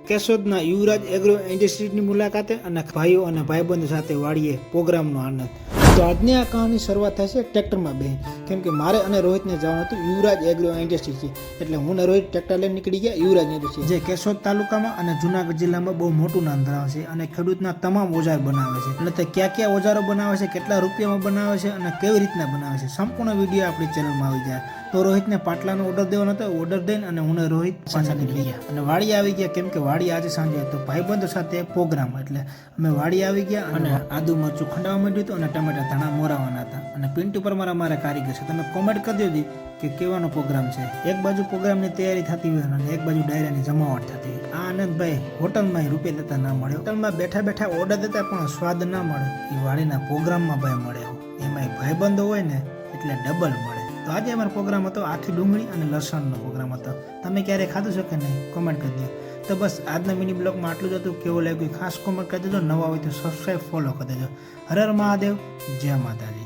કેશોદના યુવરાજ agro ઇન્ડસ્ટ્રીની મુલાકાતે અને ભાઈઓ અને ભાઈબંધો સાથે વાળીએ પ્રોગ્રામનો આનંદ. તો આજની આ કહાની શરૂઆત થાય છે ટ્રેક્ટરમાં બેન, કેમ કે મારે અને રોહિતને જવાનું હતું યુવરાજ એગ્રો ઇન્ડસ્ટ્રી. એટલે હું ને રોહિત ટ્રેક્ટર લઈને નીકળી ગયા યુવરાજ ઇન્ડસ્ટ્રી, જે કેશોદ તાલુકામાં અને જુનાગઢ જિલ્લામાં બહુ મોટું નામ ધરાવે છે અને ખેડૂતના તમામ ઓજાર બનાવે છે. એટલે તે ક્યાં ક્યાં ઓજારો બનાવે છે, કેટલા રૂપિયામાં બનાવે છે અને કેવી રીતના બનાવે છે, સંપૂર્ણ વિડીયો આપણી ચેનલમાં આવી જાય. તો રોહિતને પાટલાનો ઓર્ડર દેવાનો હતો. ઓર્ડર દઈને અને હું ને રોહિત પાછા નીકળી ગયા અને વાડી આવી ગયા, કેમ કે વાડી આજે સાંજે હતો ભાઈબંધો સાથે પ્રોગ્રામ. એટલે અમે વાડી આવી ગયા અને આદુ મરચું ખંડાવા માંડ્યું હતું અને ટમેટા ધાણા મોરાવાના હતા. અને પિન્ટ ઉપર મારા કારીગર છે, તમે કોમેન્ટ કરી દેજો કે કેવાનો પ્રોગ્રામ છે. એક બાજુ પ્રોગ્રામની તૈયારી થતી હોય અને એક બાજુ ડાયરાની જમાવટ થતી હોય. આ આનંદભાઈ હોટલમાં રૂપિયા દેતા ના મળે, હોટલમાં બેઠા બેઠા ઓર્ડર દેતા પણ સ્વાદ ના મળે એ વાડીના પ્રોગ્રામમાં ભાઈ મળે. એમાં ભાઈબંધો હોય ને એટલે ડબલ મળે. તો આજે અમારો પ્રોગ્રામ હતો આખી ડુંગળી અને લસણનો પ્રોગ્રામ હતો. તમે ક્યારે ખાધું છો કે નહીં કોમેન્ટ કરી દો. તો બસ આજના મિની બ્લોગમાં આટલું જ હતું. કેવું લાગ્યું ખાસ કોમેન્ટ કરી દેજો. નવા હોય તો સબસ્ક્રાઈબ ફોલો કરી દેજો. હર હર મહાદેવ, જય માતાજી.